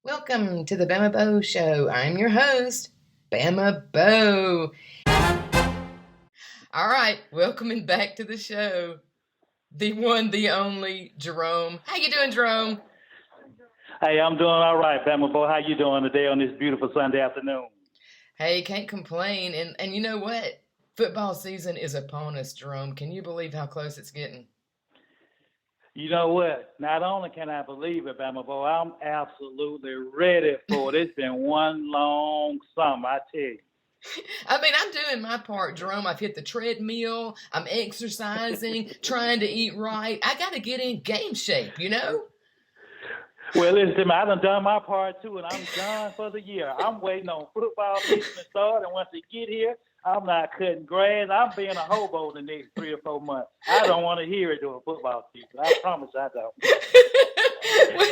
Welcome to the Bama Bo Show. I'm your host, Bama Bo. All right, welcoming back to the show, the one, the only, Jerome. How you doing, Jerome? Hey, I'm doing all right, Bama Boy. How you doing today on this beautiful Sunday afternoon? Hey, can't complain. And you know what? Football season is upon us, Jerome. Can you believe how close it's getting? You know what? Not only can I believe it, Bama Boy, I'm absolutely ready for it. It's been one long summer, I tell you. I mean, I'm doing my part, Jerome. I've hit the treadmill. I'm exercising, trying to eat right. I got to get in game shape, you know? Well, listen, I done my part too, and I'm done for the year. I'm waiting on football season to start, and once they get here, I'm not cutting grass. I'm being a hobo the next 3 or 4 months. I don't want to hear it during football season. I promise I don't.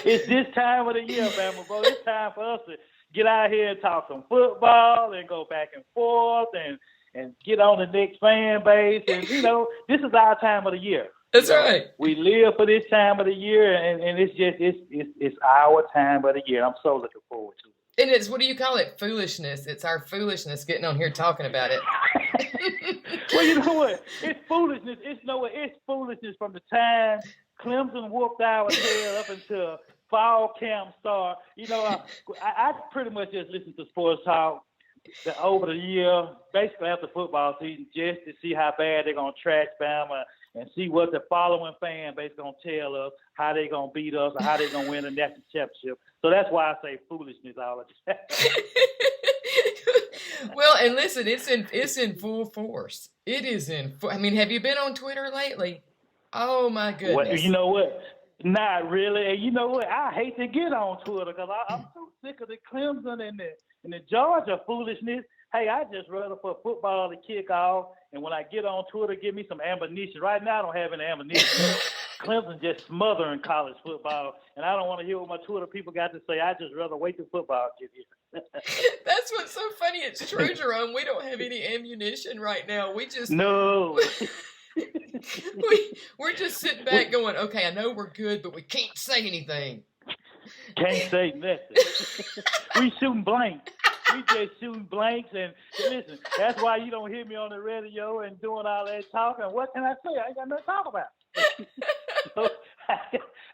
It's this time of the year, Bama Boy. It's time for us to get out here and talk some football and go back and forth and get on the next fan base. And, this is our time of the year. That's right. We live for this time of the year, and it's our time of the year. I'm so looking forward to it. And it's, what do you call it? Foolishness. It's our foolishness getting on here talking about it. Well, you know what? It's foolishness. It's foolishness from the time Clemson whooped our tail up until fall camp start. I pretty much just listen to sports talk over the year, basically after football season, just to see how bad they're going to trash Bama and see what the following fan base going to tell us, how they're going to beat us, or how they're going to win the national championship. So that's why I say foolishness all the time. Well, and listen, it's in full force. It is in full. I mean, have you been on Twitter lately? Oh, my goodness. Well, you know what? Not really. And you know what? I hate to get on Twitter because I'm so sick of the Clemson and the Georgia foolishness. Hey, I just rather for football to kick off, and when I get on Twitter, give me some ammunition. Right now, I don't have any ammunition. Clemson just smothering college football, and I don't want to hear what my Twitter people got to say. I just rather wait till football get here. That's what's so funny. It's true, Jerome. We don't have any ammunition right now. We just no. We're just sitting back going, okay, I know we're good, but we can't say anything. Can't say nothing. We shooting blanks. We just shooting blanks, and listen, that's why you don't hear me on the radio and doing all that talking. What can I say? I ain't got nothing to talk about. So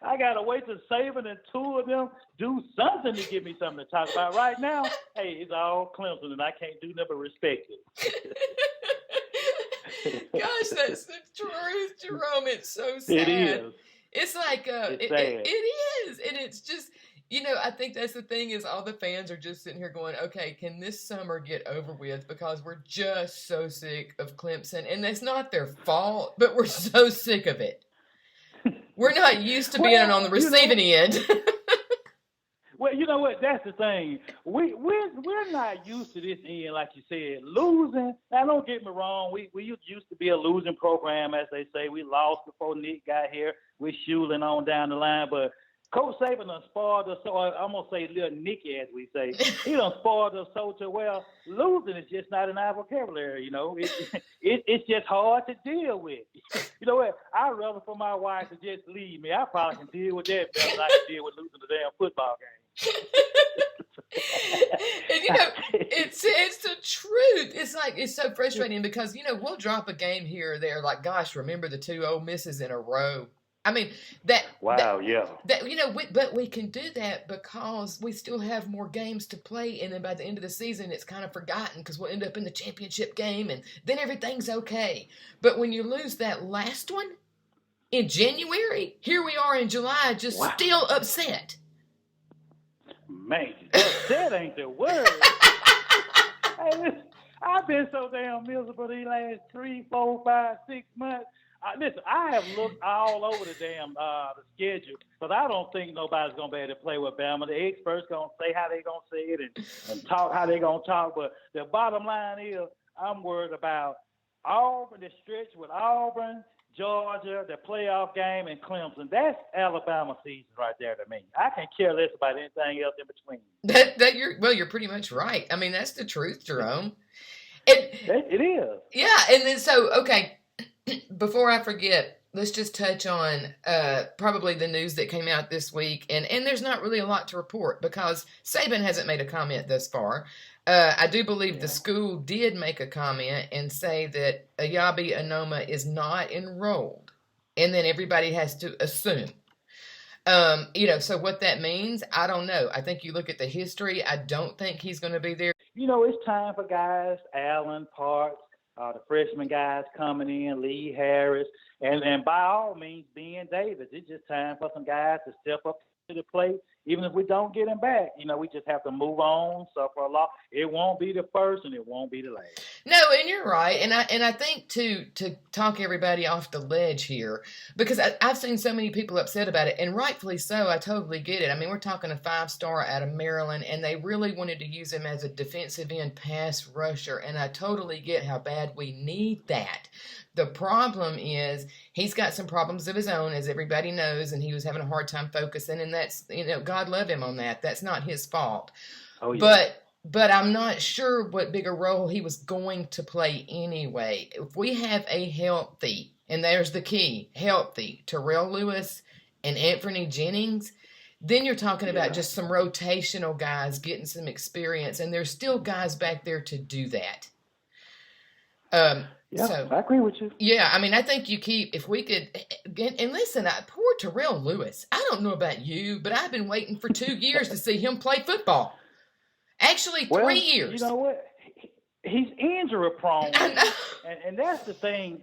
I got to wait till Saban and two of them do something to give me something to talk about. Right now, hey, it's all Clemson, and I can't do nothing but respect it. Gosh, that's the truth, Jerome. It's so sad. It is. It's like, it is. And it's just, I think that's the thing is all the fans are just sitting here going, okay, can this summer get over with? Because we're just so sick of Clemson. And that's not their fault, but we're so sick of it. We're not used to being on the receiving end. Well, you know what? That's the thing. We're not used to this end, like you said, losing. Now, don't get me wrong. We used to be a losing program, as they say. We lost before Nick got here. We're shooting on down the line. But Coach Saban done spoiled us. So I'm going to say little Nicky, as we say. He done spoiled us so well. Losing is just not in our vocabulary, It's just hard to deal with. You know what? I'd rather for my wife to just leave me. I probably can deal with that better than I can deal with losing the damn football game. And it's the truth. It's so frustrating because we'll drop a game here or there, like, gosh, remember the 2 Ole Misses in a row. I mean that. Wow, yeah. That but we can do that because we still have more games to play, and then by the end of the season, it's kind of forgotten because we'll end up in the championship game, and then everything's okay. But when you lose that last one in January, here we are in July, just still upset. Man, that ain't the word. Hey, listen, I've been so damn miserable these last 3, 4, 5, 6 months. Listen, I have looked all over the damn the schedule, but I don't think nobody's going to be able to play with Bama. The experts going to say how they're going to say it and talk how they're going to talk, but the bottom line is I'm worried about Auburn, the stretch with Auburn, Georgia, the playoff game, and Clemson. That's Alabama season right there to me. I can care less about anything else in between. You're pretty much right. I mean, that's the truth, Jerome. It is. Yeah, and then so, okay, before I forget, let's just touch on probably the news that came out this week, and there's not really a lot to report because Saban hasn't made a comment thus far. I do believe the school did make a comment and say that Ayabi Anoma is not enrolled, and then everybody has to assume. So what that means, I don't know. I think you look at the history. I don't think he's going to be there. It's time for guys, Allen, Parks, the freshman guys coming in, Lee Harris, and by all means, Ben Davis. It's just time for some guys to step up to the plate. Even if we don't get him back, we just have to move on, suffer a lot. It won't be the first and it won't be the last. No, and you're right. And I think to talk everybody off the ledge here, because I've seen so many people upset about it, and rightfully so. I totally get it. I mean, we're talking a 5-star out of Maryland, and they really wanted to use him as a defensive end pass rusher, and I totally get how bad we need that. The problem is he's got some problems of his own, as everybody knows, and he was having a hard time focusing, and that's, God love him on that. That's not his fault. Oh, yeah. But I'm not sure what bigger role he was going to play anyway. If we have a healthy, and there's the key, healthy Terrell Lewis and Anthony Jennings, then you're talking about just some rotational guys getting some experience, and there's still guys back there to do that. So, I agree with you. Yeah, I mean, I think if we could, and listen, poor Terrell Lewis. I don't know about you, but I've been waiting for 2 years to see him play football. Actually, 3 years. You know what? He's injury prone. I know. And that's the thing.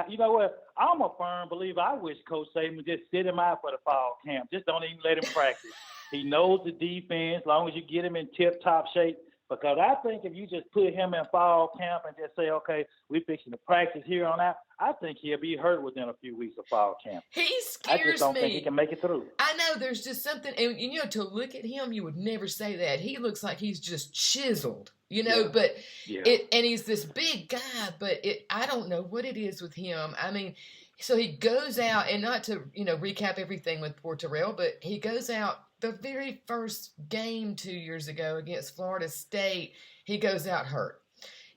You know what? I'm a firm believer. I wish Coach Saban would just sit him out for the fall camp. Just don't even let him practice. He knows the defense as long as you get him in tip-top shape. Because I think if you just put him in fall camp and just say, okay, we're fixing to practice here on out, I think he'll be hurt within a few weeks of fall camp. He scares me. I just don't think he can make it through. I know there's just something, and to look at him, you would never say that. He looks like he's just chiseled, but and he's this big guy, but I don't know what it is with him. I mean, so he goes out, and not to, recap everything with poor Terrell, but he goes out the very first game 2 years ago against Florida State, he goes out hurt.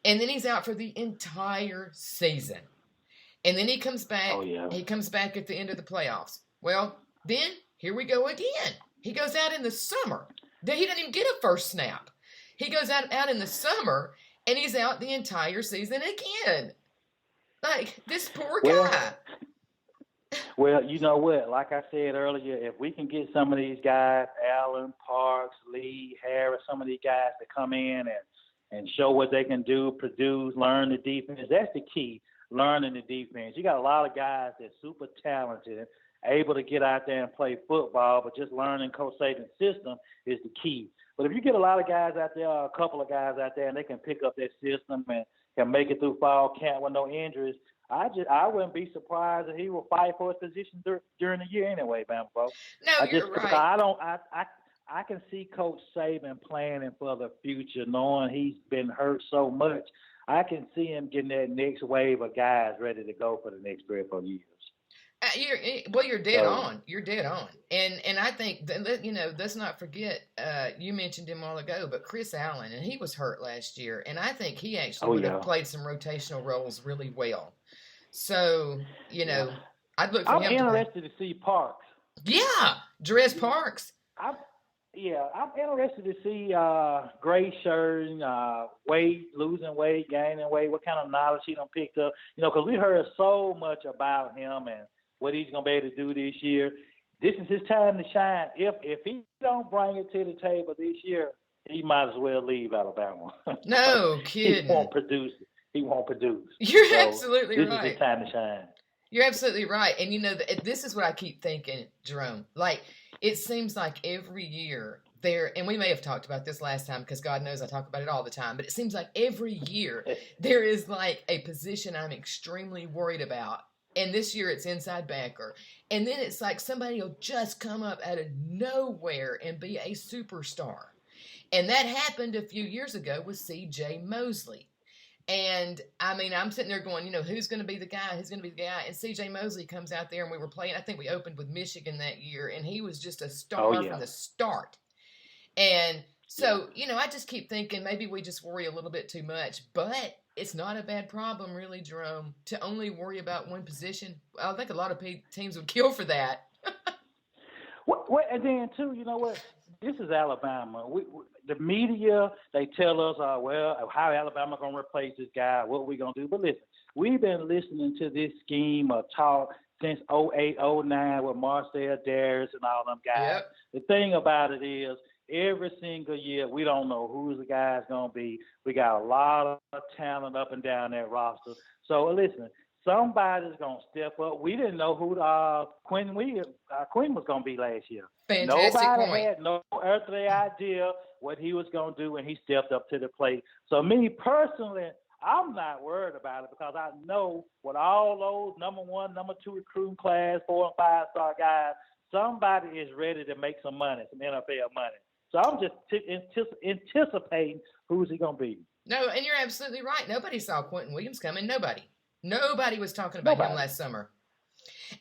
And then he's out for the entire season. And then he comes back. Oh, yeah. He comes back at the end of the playoffs. Well, then here we go again. He goes out in the summer. He doesn't even get a first snap. He goes out in the summer, and he's out the entire season again. Like, this poor guy. Well, you know what? Like I said earlier, if we can get some of these guys, Allen, Parks, Lee, Harris, some of these guys to come in and show what they can do, produce, learn the defense, that's the key, learning the defense. You got a lot of guys that's super talented, able to get out there and play football, but just learning Coach Saban's system is the key. But if you get a lot of guys out there, a couple of guys out there, and they can pick up that system and can make it through fall camp with no injuries, I wouldn't be surprised if he will fight for his position during the year anyway, Bama folks. No, you're right. I can see Coach Saban planning for the future, knowing he's been hurt so much. I can see him getting that next wave of guys ready to go for the next 3 or 4 years. You're dead on. You're dead on. And I think, let's not forget, you mentioned him a while ago, but Chris Allen, and he was hurt last year, and I think he actually would have played some rotational roles really well. So, I'd look for him. I'm interested to see Parks. Yeah, Jerez Parks. I'm interested to see Gray shirt, weight, losing weight, gaining weight, what kind of knowledge he done picked up. Because we heard so much about him and what he's going to be able to do this year. This is his time to shine. If he don't bring it to the table this year, he might as well leave Alabama. No kidding. He won't produce. You're absolutely right. This is his time to shine. You're absolutely right. And, this is what I keep thinking, Jerome. Like, it seems like every year and we may have talked about this last time because God knows I talk about it all the time, but it seems like every year there is like a position I'm extremely worried about. And this year it's inside backer. And then it's like somebody will just come up out of nowhere and be a superstar. And that happened a few years ago with C.J. Mosley. And, I mean, I'm sitting there going, who's going to be the guy? Who's going to be the guy? And C.J. Mosley comes out there, and we were playing. I think we opened with Michigan that year, and he was just a star from the start. And So, I just keep thinking maybe we just worry a little bit too much, but it's not a bad problem, really, Jerome, to only worry about one position. I think a lot of teams would kill for that. And then, too, you know what? This is Alabama. The media, they tell us, how Alabama going to replace this guy, what we going to do. But listen, we've been listening to this scheme of talk since 08, 09 with Marcel Darius and all them guys. Yep. The thing about it is, every single year, we don't know who the guy's going to be. We got a lot of talent up and down that roster. So, listen, somebody's going to step up. We didn't know who Quinn was going to be last year. Fantastic Nobody point. had no earthly idea what he was going to do when he stepped up to the plate. So, me personally, I'm not worried about it because I know with all those number 1, number 2 recruiting class, 4 and 5-star guys, somebody is ready to make some money, some NFL money. So I'm just anticipating who's he going to be. No, and you're absolutely right. Nobody saw Quentin Williams coming. Nobody was talking about him last summer.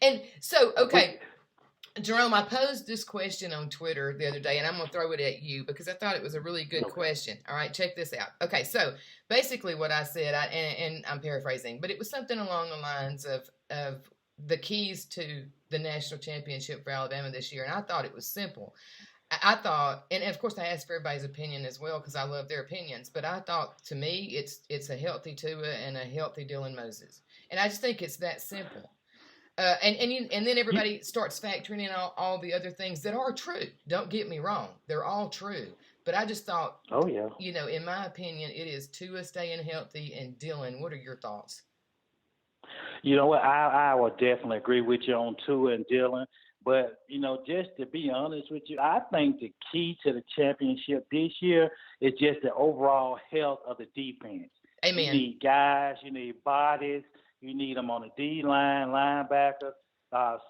And so, okay, Jerome, I posed this question on Twitter the other day, and I'm going to throw it at you because I thought it was a really good question. All right, check this out. Okay, so basically what I said, and I'm paraphrasing, but it was something along the lines of the keys to the national championship for Alabama this year, and I thought it was simple. I thought, and of course I asked for everybody's opinion as well because I love their opinions, but I thought to me it's a healthy Tua and a healthy Dylan Moses. And I just think it's that simple. And then everybody starts factoring in all the other things that are true. Don't get me wrong. They're all true. But I just thought, in my opinion, it is Tua staying healthy and Dylan. What are your thoughts? You know what? I would definitely agree with you on Tua and Dylan. But, just to be honest with you, I think the key to the championship this year is just the overall health of the defense. Amen. You need guys, you need bodies, you need them on the D-line, linebacker.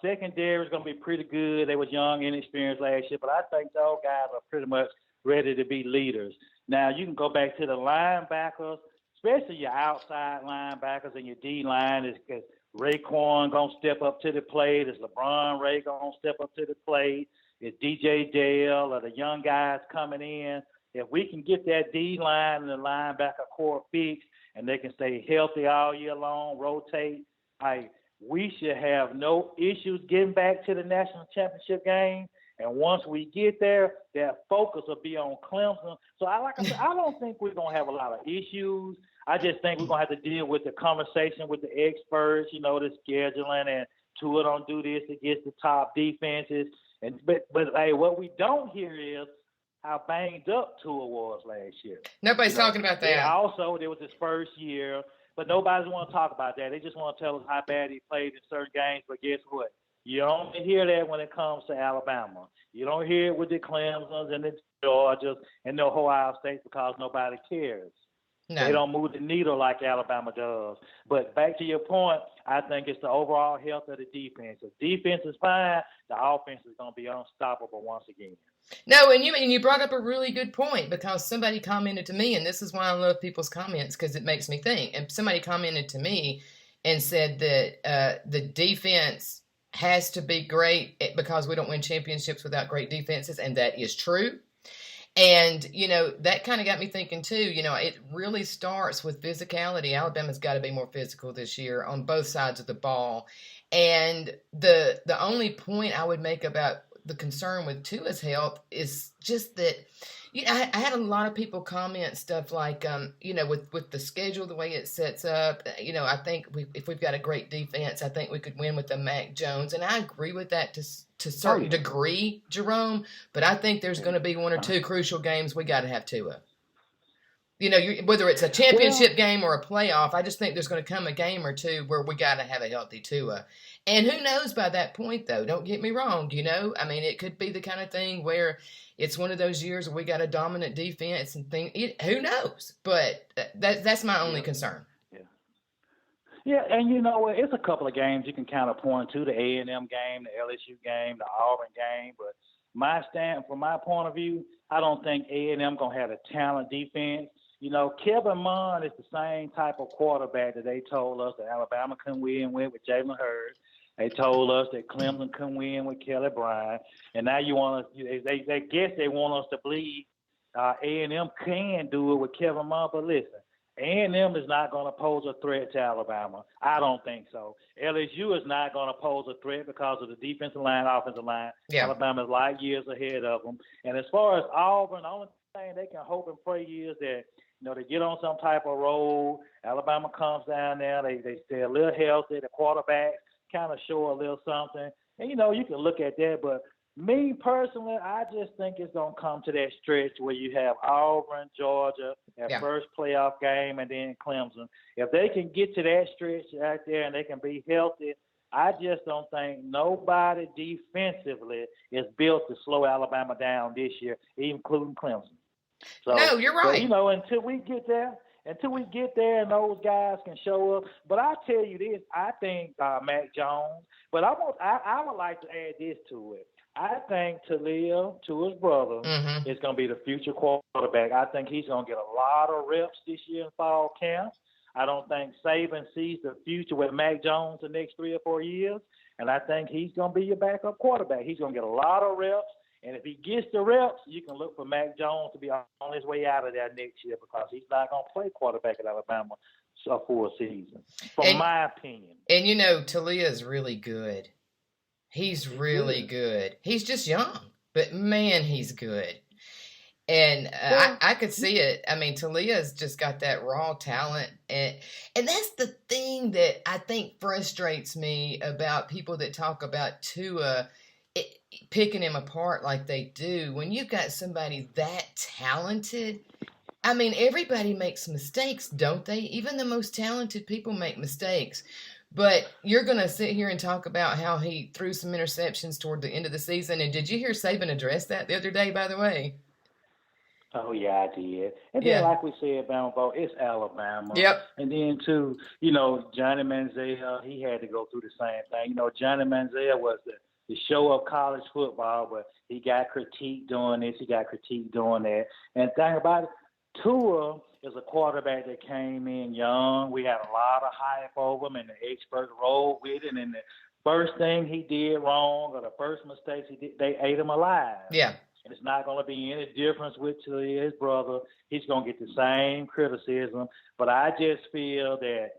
Secondary is going to be pretty good. They was young, inexperienced last year, but I think those guys are pretty much ready to be leaders. Now, you can go back to the linebackers, especially your outside linebackers and your D-line is Raekwon going to step up to the plate? Is LeBron Ray going to step up to the plate? Is DJ Dale or the young guys coming in? If we can get that D-line and the linebacker core fixed and they can stay healthy all year long, rotate, we should have no issues getting back to the national championship game. And once we get there, that focus will be on Clemson. So, like I said, I don't think we're going to have a lot of issues. I just think we're going to have to deal with the conversation with the experts, the scheduling, and Tua don't do this against the top defenses. But what we don't hear is how banged up Tua was last year. Nobody's talking about that. And also, it was his first year, but nobody's want to talk about that. They just want to tell us how bad he played in certain games. But guess what? You only hear that when it comes to Alabama. You don't hear it with the Clemsons and the Georgias and the Ohio States because nobody cares. No. They don't move the needle like Alabama does. But back to your point, I think it's the overall health of the defense. If defense is fine, the offense is going to be unstoppable once again. No, and you brought up a really good point because somebody commented to me, and this is why I love people's comments because it makes me think. And somebody commented to me and said that the defense has to be great because we don't win championships without great defenses, and that is true. And, that kind of got me thinking, too, it really starts with physicality. Alabama's got to be more physical this year on both sides of the ball. And the only point I would make about the concern with Tua's health is just that, I had a lot of people comment stuff like, with the schedule, the way it sets up, I think if we've got a great defense, I think we could win with the Mac Jones. And I agree with that to a certain degree, Jerome, but I think there's going to be one or two crucial games we got to have Tua. Whether it's a championship game or a playoff, I just think there's going to come a game or two where we got to have a healthy Tua. And who knows by that point, though? Don't get me wrong, it could be the kind of thing where it's one of those years where we got a dominant defense and who knows? But that's my only concern. Yeah, and it's a couple of games you can kind of point to, the A&M game, the LSU game, the Auburn game. But from my point of view, I don't think A&M going to have a talent defense. Kevin Munn is the same type of quarterback that they told us that Alabama couldn't win with Jalen Hurts. They told us that Clemson couldn't win with Kelly Bryant. And now they want us to believe A&M can do it with Kevin Munn, but listen, A&M is not going to pose a threat to Alabama. I don't think so. LSU is not going to pose a threat because of the defensive line, offensive line. Yeah. Alabama is light years ahead of them. And as far as Auburn, the only thing they can hope and pray is that, they get on some type of road. Alabama comes down there. They stay a little healthy. The quarterbacks kind of show a little something. And, you can look at that. But me personally, I just think it's going to come to that stretch where you have Auburn, Georgia, that first playoff game, and then Clemson. If they can get to that stretch out there and they can be healthy, I just don't think nobody defensively is built to slow Alabama down this year, including Clemson. So, no, you're right. So, until we get there and those guys can show up. But I'll tell you this, I think Mac Jones, but I would like to add this to it. I think Talia, to his brother, is going to be the future quarterback. I think he's going to get a lot of reps this year in fall camp. I don't think Saban sees the future with Mac Jones the next 3 or 4 years, and I think he's going to be your backup quarterback. He's going to get a lot of reps. And if he gets the reps, you can look for Mac Jones to be on his way out of there next year because he's not going to play quarterback at Alabama a full season, from my opinion. And, Talia is really good. He's really good. He's just young, but, man, he's good. And I could see it. I mean, Talia's just got that raw talent. And that's the thing that I think frustrates me about people that talk about Tua picking him apart like they do. When you've got somebody that talented, I mean, everybody makes mistakes, don't they? Even the most talented people make mistakes. But you're going to sit here and talk about how he threw some interceptions toward the end of the season. And did you hear Saban address that the other day, by the way? Oh, yeah, I did. And then, like we said, Bama, it's Alabama. Yep. And then, too, Johnny Manziel, he had to go through the same thing. Johnny Manziel was the show of college football, but he got critiqued doing this, he got critiqued doing that. And the thing about it, Tua is a quarterback that came in young. We had a lot of hype over him, and the experts rolled with it. And the first thing he did wrong or the first mistakes he did, they ate him alive. Yeah. And it's not going to be any difference with his brother. He's going to get the same criticism. But I just feel that,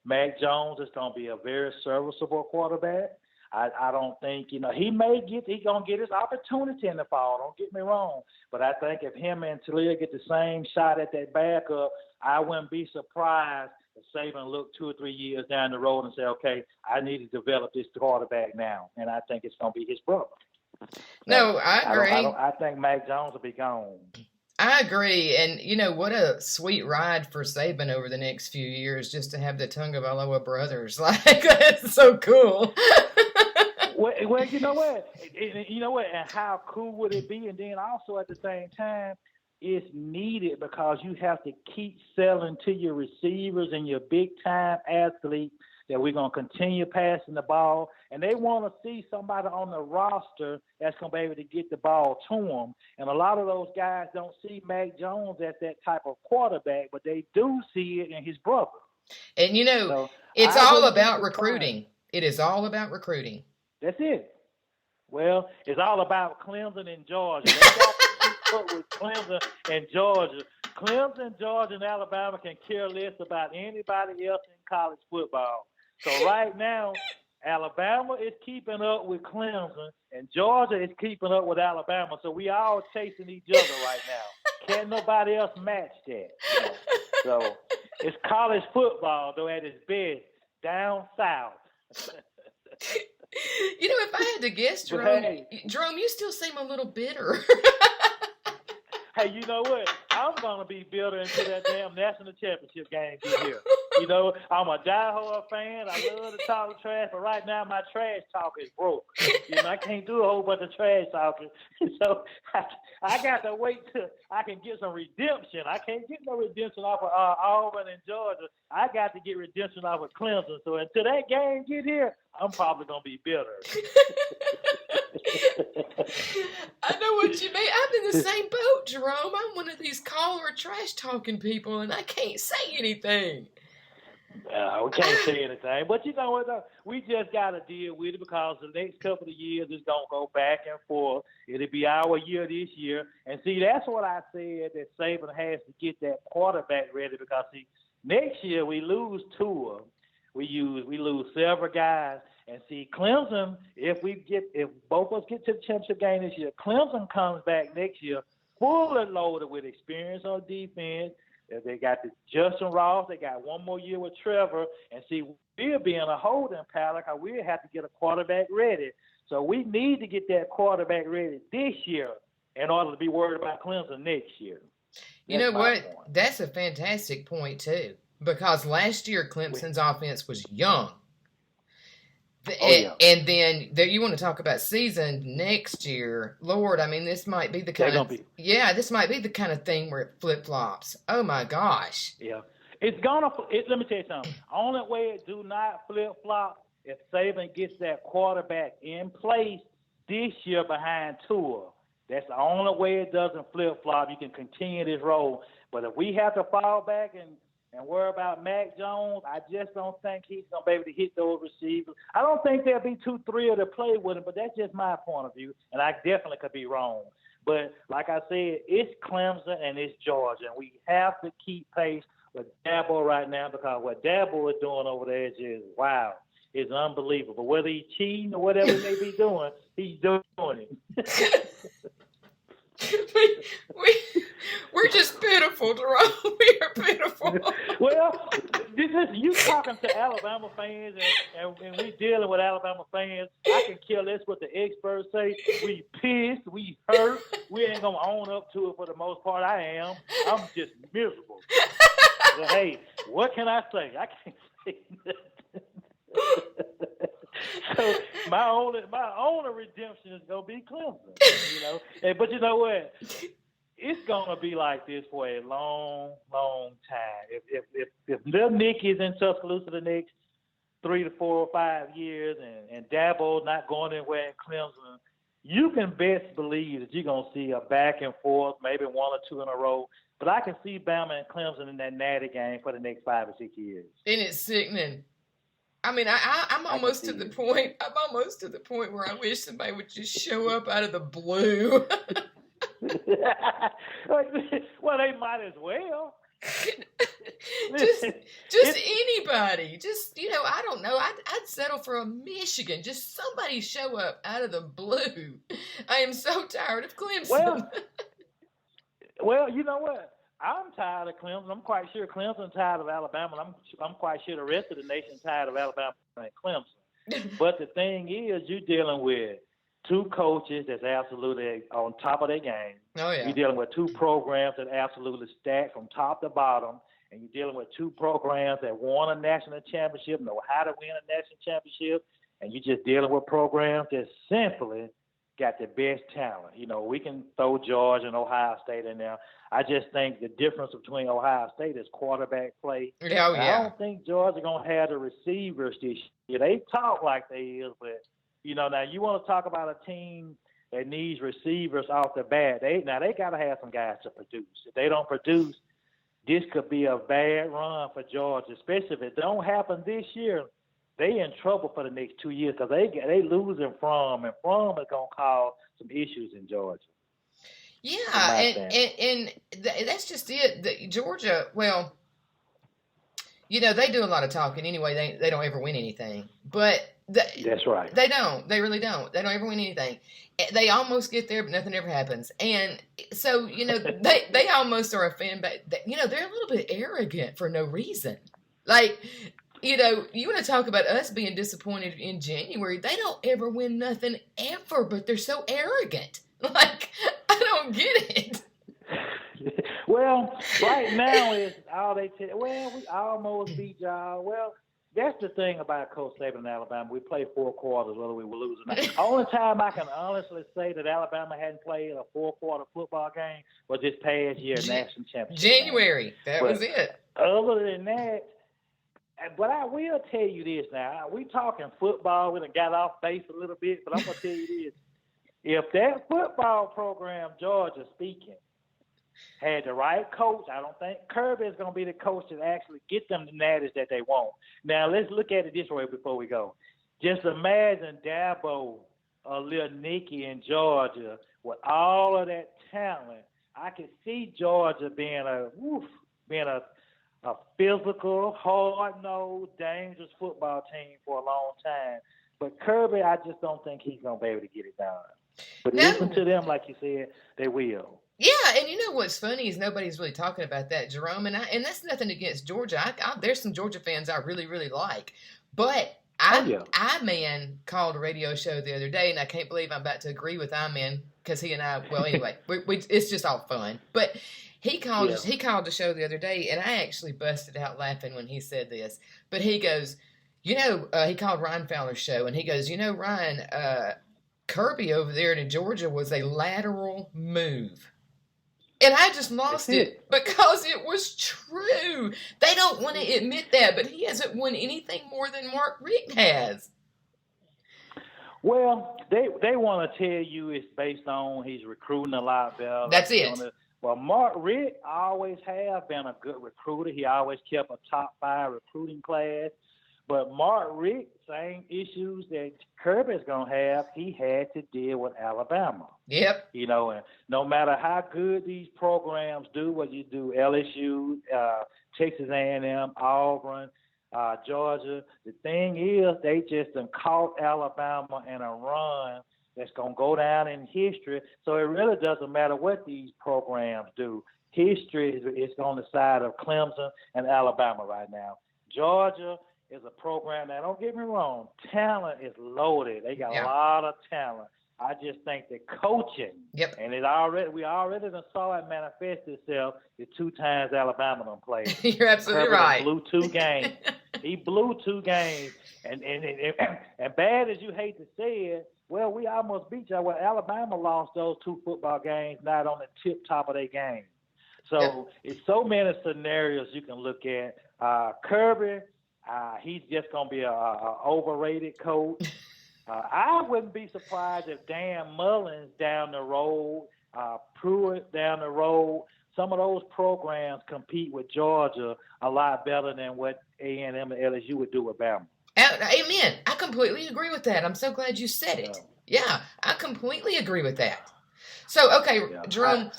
Mac Jones is going to be a very serviceable quarterback. I don't think, he's going to get his opportunity in the fall. Don't get me wrong. But I think if him and Talia get the same shot at that backup, I wouldn't be surprised if Saban look 2 or 3 years down the road and say, okay, I need to develop this quarterback now. And I think it's going to be his brother. No, I agree. I think Mac Jones will be gone. I agree. And, what a sweet ride for Saban over the next few years just to have the Tagovailoa brothers. Like, that's so cool. Well, you know what? And how cool would it be? And then also at the same time, it's needed because you have to keep selling to your receivers and your big-time athletes that we're going to continue passing the ball. And they want to see somebody on the roster that's going to be able to get the ball to them. And a lot of those guys don't see Mac Jones as that type of quarterback, but they do see it in his brother. And, it's all about recruiting. It is all about recruiting. That's it. Well, it's all about Clemson and Georgia. They got to keep up with Clemson and Georgia. Clemson, Georgia, and Alabama can care less about anybody else in college football. So right now, Alabama is keeping up with Clemson, and Georgia is keeping up with Alabama. So we all chasing each other right now. Can't nobody else match that. So it's college football, though, at its best, down south. If I had to guess, Jerome, you still seem a little bitter. Hey, you know what? I'm going to be bitter until that damn national championship game get here. I'm a diehard fan. I love to talk trash, but right now my trash talk is broke. I can't do a whole bunch of trash talking. So I got to wait till I can get some redemption. I can't get no redemption off of Auburn and Georgia. I got to get redemption off of Clemson. So until that game get here, I'm probably going to be bitter. I know what you mean. I'm in the same boat, Jerome. I'm one of these caller trash talking people, and I can't say anything. We can't say anything. But you know what, though? We just got to deal with it because the next couple of years is going to go back and forth. It'll be our year this year. And, see, that's what I said, that Saban has to get that quarterback ready because, see, next year we lose Tua. We lose several guys. And, see, Clemson, if both of us get to the championship game this year, Clemson comes back next year fully loaded with experience on defense. They got the Justin Ross. They got one more year with Trevor. And, see, we'll be in a holding pattern because we'll have to get a quarterback ready. So we need to get that quarterback ready this year in order to be worried about Clemson next year. You know what? That's a fantastic point, too, because last year Clemson's offense was young. And then you want to talk about season next year. Lord, I mean, this might be the kind of thing where it flip-flops. Oh, my gosh. Yeah. Let me tell you something. Only way it do not flip-flop if Saban gets that quarterback in place this year behind Tua. That's the only way it doesn't flip-flop. You can continue this role. But if we have to fall back and worry about Mac Jones, I just don't think he's going to be able to hit those receivers. I don't think they'll be too thrilled to play with him, but that's just my point of view, and I definitely could be wrong. But like I said, it's Clemson and it's Georgia, and we have to keep pace with Dabo right now because what Dabo is doing over there is just, wow, it's unbelievable. Whether he's cheating or whatever he may be doing, he's doing it. We're just pitiful, Jerome. We are pitiful. Well, this is you talking to Alabama fans, and we dealing with Alabama fans. I can care less what the experts say. We pissed, we hurt. We ain't gonna own up to it for the most part. I am. I'm just miserable. But, hey, what can I say? I can't say nothing. So my only redemption is gonna be Clemson, you know. But you know what? It's gonna be like this for a long, long time. If little Nick is in Tuscaloosa the next 3 to 4 or 5 years, and Dabo not going anywhere in Clemson, you can best believe that you're gonna see a back and forth, maybe 1 or 2 in a row. But I can see Bama and Clemson in that natty game for the next 5 or 6 years. And it's sickening. I mean, I'm almost to the point. I'm almost to the point where I wish somebody would just show up out of the blue. Well, they might as well. just anybody. Just, you know, I don't know. I'd settle for a Michigan. Just somebody show up out of the blue. I am so tired of Clemson. Well, you know what? I'm tired of Clemson. I'm quite sure Clemson's tired of Alabama. I'm quite sure the rest of the nation's tired of Alabama and Clemson. But the thing is, you're dealing with 2 coaches that's absolutely on top of their game. Oh, yeah. You're dealing with 2 programs that absolutely stacked from top to bottom. And you're dealing with 2 programs that won a national championship, know how to win a national championship. And you're just dealing with programs that simply got the best talent. You know, we can throw Georgia and Ohio State in there. I just think the difference between Ohio State is quarterback play. Oh, yeah. I don't think Georgia going to have the receivers this year. They talk like they is, but, you know, now you want to talk about a team that needs receivers off the bat. They got to have some guys to produce. If they don't produce, this could be a bad run for Georgia, especially if it don't happen this year. They in trouble for the next 2 years because they losing Fromm, and Fromm is going to cause some issues in Georgia. Yeah, and that's just it. Georgia, well, you know, they do a lot of talking anyway. They don't ever win anything. But that's right. They don't. They really don't. They don't ever win anything. They almost get there, but nothing ever happens. And so, you know, they almost are a fan base. You know, they're a little bit arrogant for no reason. Like, you know, you want to talk about us being disappointed in January. They don't ever win nothing ever, but they're so arrogant. Like, I don't get it. Well, right now is all they tell. Well, we almost beat y'all. Well, that's the thing about Coach Saban in Alabama. We play 4 quarters whether we were losing. The only time I can honestly say that Alabama hadn't played a 4-quarter football game was this past year national championship. January. That was it. Other than that, but I will tell you this now. We talking football. We done got off base a little bit, but I'm going to tell you this. If that football program, Georgia speaking, had the right coach. I don't think Kirby is going to be the coach that actually get them the natties that they want. Now, let's look at it this way before we go. Just imagine Dabo or Lil Nicky in Georgia with all of that talent. I could see Georgia being a physical, hard-nosed, dangerous football team for a long time. But Kirby, I just don't think he's going to be able to get it done. But listen to them, like you said, they will. Yeah, and you know what's funny is nobody's really talking about that, Jerome, and that's nothing against Georgia. There's some Georgia fans I really, really like, but I-Man called a radio show the other day, and I can't believe I'm about to agree with I-Man because he and I. Well, anyway, it's just all fun. But he called the show the other day, and I actually busted out laughing when he said this. But he goes, he called Ryan Fowler's show, and he goes, Ryan, Kirby over there in Georgia was a lateral move. And I just lost it because it was true. They don't want to admit that, but he hasn't won anything more than Mark Richt has. Well, they want to tell you it's based on he's recruiting a lot better. That's it. Well, Mark Richt always have been a good recruiter. He always kept a top 5 recruiting class. But Mark Richt, same issues that Kirby's going to have, he had to deal with Alabama. Yep. And no matter how good these programs do, what you do, LSU, Texas A&M, Auburn, Georgia, the thing is they just done caught Alabama in a run that's going to go down in history. So it really doesn't matter what these programs do. History is on the side of Clemson and Alabama right now. Georgia is a program that, don't get me wrong, talent is loaded. They got a lot of talent. I just think the coaching, and we already done saw it manifest itself the 2 times Alabama done played. You're absolutely right. He blew 2 games. He blew 2 games. And bad as you hate to say it, well, we almost beat y'all. Well, Alabama lost those 2 football games, not on the tip top of their game. So it's so many scenarios you can look at. Kirby, he's just going to be a overrated coach. I wouldn't be surprised if Dan Mullins down the road, Pruitt down the road, some of those programs compete with Georgia a lot better than what A&M and LSU would do with Bama. Amen. I completely agree with that. I'm so glad you said it. Yeah, I completely agree with that. So, okay, Jerome,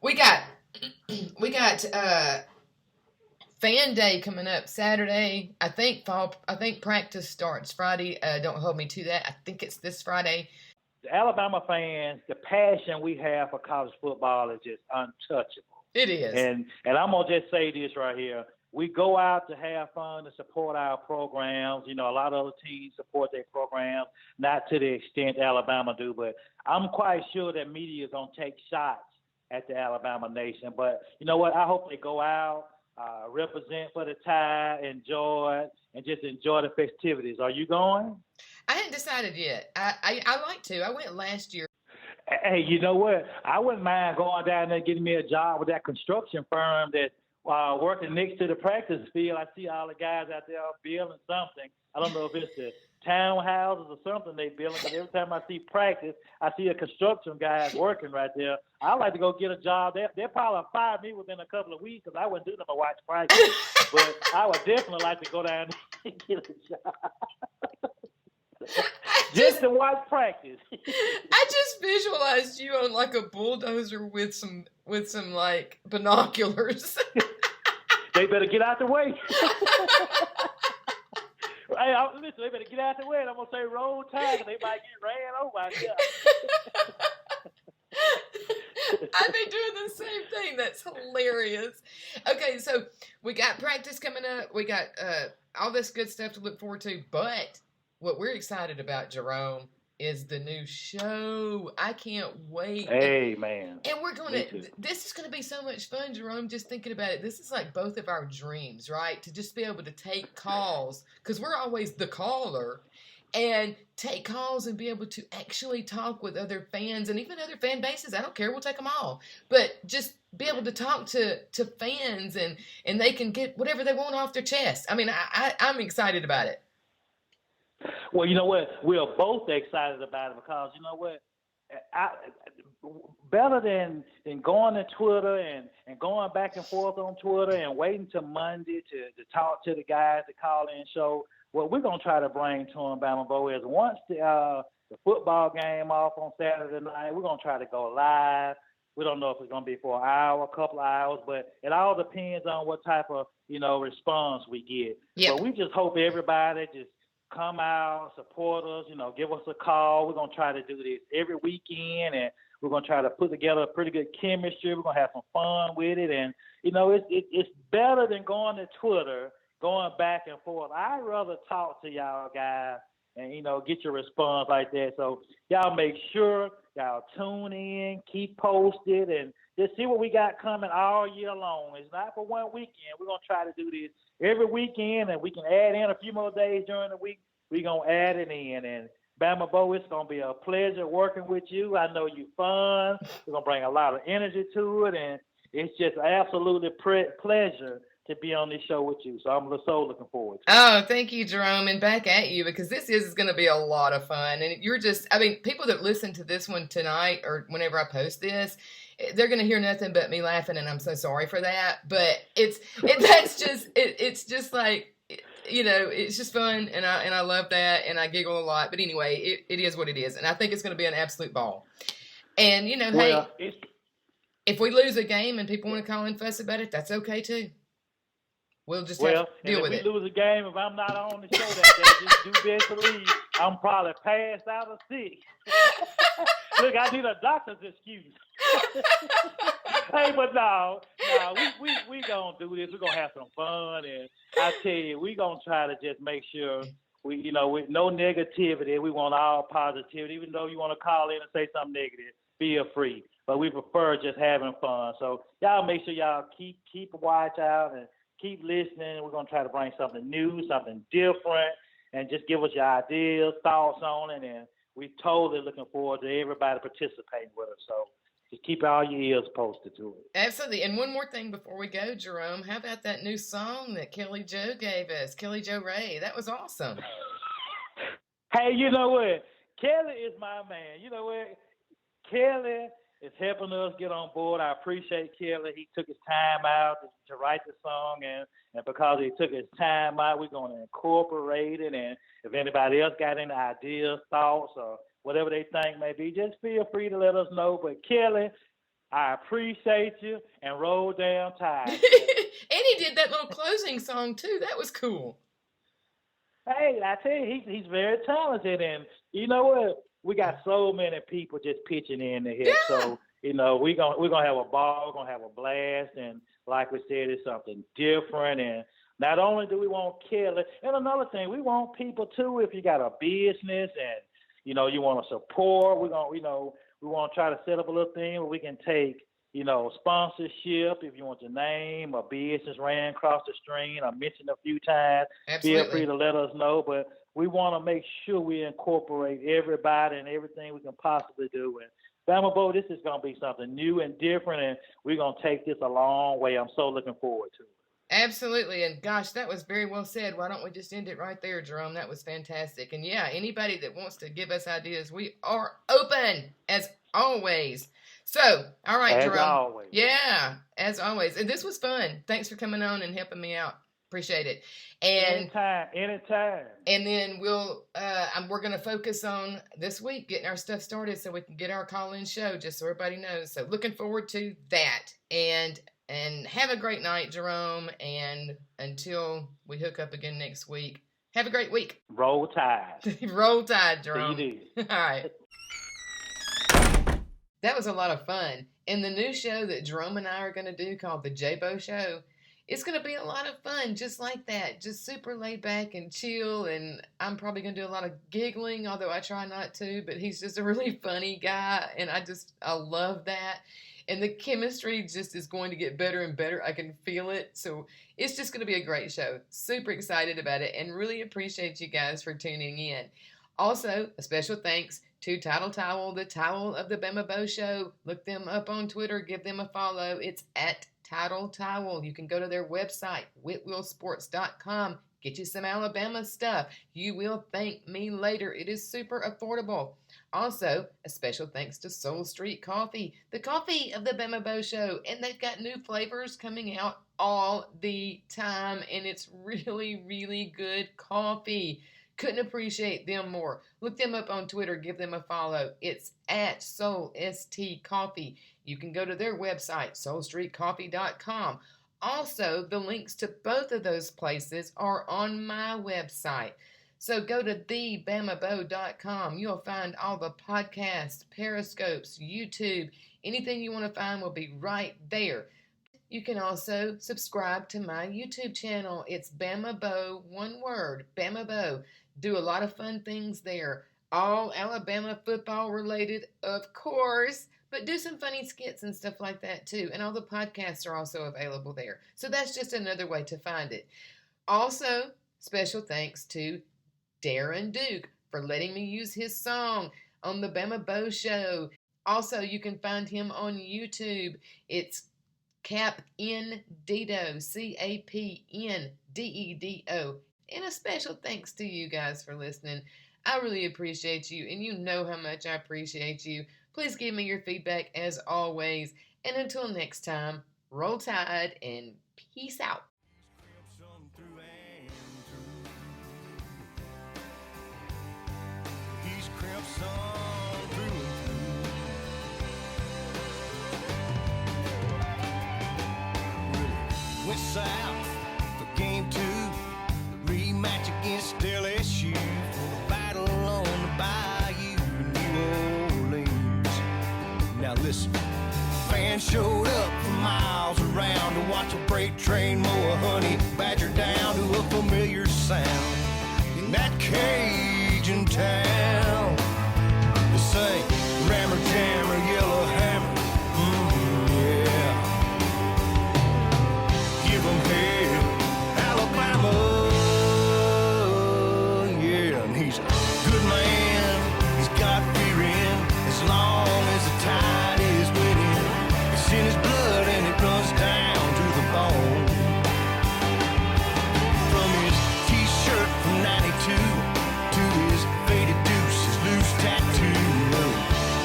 we got Fan Day coming up Saturday. I think practice starts Friday. Don't hold me to that. I think it's this Friday. The Alabama fans, the passion we have for college football is just untouchable. It is. And I'm going to just say this right here. We go out to have fun, to support our programs. A lot of other teams support their programs, not to the extent Alabama do, but I'm quite sure that media is going to take shots at the Alabama nation. But you know what? I hope they go out, represent for the Tide, enjoy it, and just enjoy the festivities. Are you going? I hadn't decided yet. I like to. I went last year. Hey, you know what? I wouldn't mind going down there and getting me a job with that construction firm that working next to the practice field. I see all the guys out there building something. I don't know if it's the townhouses or something they building, but every time I see practice, I see a construction guy working right there. I'd like to go get a job. They'll probably fire me within a couple of weeks because I wouldn't do them to watch practice. But I would definitely like to go down and get a job. Just to watch practice. I just visualized you on like a bulldozer with some like binoculars. They better get out the way. Hey, listen, they better get out the way. And I'm gonna say roll tide, and they might get ran over. I've been doing the same thing. That's hilarious. Okay, so we got practice coming up. We got all this good stuff to look forward to, but what we're excited about, Jerome, is the new show. I can't wait. Hey, man. And this is going to be so much fun, Jerome, just thinking about it. This is like both of our dreams, right? To just be able to take calls, because we're always the caller, and take calls and be able to actually talk with other fans and even other fan bases. I don't care. We'll take them all. But just be able to talk to fans and they can get whatever they want off their chest. I mean, I'm excited about it. Well, you know what? We're both excited about it because, you know what? better than going to Twitter and going back and forth on Twitter and waiting till Monday to talk to the guys to call in show. What we're gonna try to bring to them, Bama Bo, is once the football game off on Saturday night, we're gonna try to go live. We don't know if it's gonna be for an hour, a couple of hours, but it all depends on what type of response we get. Yep. But we just hope everybody just come out, support us, give us a call. We're going to try to do this every weekend, and we're going to try to put together a pretty good chemistry. We're going to have some fun with it. And, it's better than going to Twitter, going back and forth. I'd rather talk to y'all guys and, get your response like that. So y'all make sure y'all tune in, keep posted, and just see what we got coming all year long. It's not for one weekend. We're going to try to do this every weekend, and we can add in a few more days during the week. We're going to add it in. And Bama Bo, it's going to be a pleasure working with you. I know you're fun. We're going to bring a lot of energy to it, and it's just absolutely pleasure to be on this show with you. So I'm so looking forward to it. Oh, thank you, Jerome, and back at you, because this is going to be a lot of fun. And you're people that listen to this one tonight or whenever I post this, they're going to hear nothing but me laughing, and I'm so sorry for that. But it's just like, it's just fun, and I love that, and I giggle a lot. But anyway, it is what it is, and I think it's going to be an absolute ball. And if we lose a game and people want to call and fuss about it, that's okay too. We'll just have to deal with it. If we lose a game, if I'm not on the show that day, just do best to leave. I'm probably passed out or sick. Look, I need a doctor's excuse. Hey, but no, we gonna do this. We're gonna have some fun, and I tell you, we gonna try to just make sure with no negativity. We want all positivity. Even though you want to call in and say something negative, feel free. But we prefer just having fun. So y'all make sure y'all keep a watch out and keep listening. We're gonna try to bring something new, something different, and just give us your ideas, thoughts on it, and we're totally looking forward to everybody participating with us. So just keep all your ears posted to it. Absolutely. And one more thing before we go, Jerome, how about that new song that Kelly Jo gave us, Kelly Jo Ray? That was awesome. Hey, you know what? Kelly is my man. You know what? Kelly is helping us get on board. I appreciate Kelly. He took his time out to write the song, and because he took his time out, we're going to incorporate it. And if anybody else got any ideas, thoughts, or whatever they think may be, just feel free to let us know. But Kelly, I appreciate you, and roll down Tide. And he did that little closing song too. That was cool. Hey, I tell you, he's very talented, and you know what? We got so many people just pitching in here. Yeah. So, we're gonna have a ball, we're gonna have a blast, and like we said, it's something different. And not only do we want Kelly, and another thing, we want people too. If you got a business and you want to support, we want to try to set up a little thing where we can take sponsorship. If you want your name or business ran across the stream, I mentioned a few times. Absolutely. Feel free to let us know. But we want to make sure we incorporate everybody and everything we can possibly do. And Bama Bo, this is going to be something new and different, and we're going to take this a long way. I'm so looking forward to it. Absolutely. And gosh, that was very well said. Why don't we just end it right there, Jerome? That was fantastic. And yeah, anybody that wants to give us ideas, we are open as always. So, all right, as Jerome. Always. Yeah, as always. And this was fun. Thanks for coming on and helping me out. Appreciate it. And anytime. And then we're going to focus on this week getting our stuff started so we can get our call-in show, just so everybody knows. So looking forward to that. And have a great night, Jerome. And until we hook up again next week, have a great week. Roll Tide. Roll Tide, Jerome. See you. All right. That was a lot of fun. And the new show that Jerome and I are going to do called The J-Bo Show, it's going to be a lot of fun, just like that. Just super laid back and chill. And I'm probably going to do a lot of giggling, although I try not to. But he's just a really funny guy. And I love that. And the chemistry just is going to get better and better. I can feel it. So it's just going to be a great show. Super excited about it. And really appreciate you guys for tuning in. Also, a special thanks to Title Towel, the Towel of the Bama Bo Show. Look them up on Twitter. Give them a follow. It's at Title Towel. You can go to their website, whitwillsports.com. Get you some Alabama stuff. You will thank me later. It is super affordable. Also, a special thanks to Soul Street Coffee, the coffee of the Bama Bo Show. And they've got new flavors coming out all the time. And it's really, really good coffee. Couldn't appreciate them more. Look them up on Twitter. Give them a follow. It's at Soul ST Coffee. You can go to their website, soulstreetcoffee.com. Also, the links to both of those places are on my website. So go to thebamabo.com. You'll find all the podcasts, periscopes, YouTube. Anything you want to find will be right there. You can also subscribe to my YouTube channel. It's Bama Bo, one word, Bama Bo. Do a lot of fun things there. All Alabama football related, of course, but do some funny skits and stuff like that too. And all the podcasts are also available there. So that's just another way to find it. Also, special thanks to Darren Duke for letting me use his song on the Bama Bo Show. Also, you can find him on YouTube. It's Cap N-Dedo, CAPNDEDO. And a special thanks to you guys for listening. I really appreciate you, and you know how much I appreciate you. Please give me your feedback as always. And until next time, roll tide and peace out. He's Crimson through and through. Went south for game 2, rematch against LSU for the battle on the bayou in New Orleans. Now listen, fans showed up from miles around to watch a freight train mow a honey badger down to a familiar sound in that Cajun town. They sang Rammer Jammer, Yellow Hammer, yeah. Give 'em hell, Alabama, yeah. And he's a good man, he's got fear in, as long as the tide is winning. It's in his blood and it runs down to the bone. From his t-shirt from 92 to his faded deuce, his loose tattoo.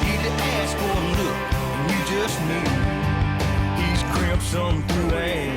Need to ask for a look, and you just knew he's crimson through and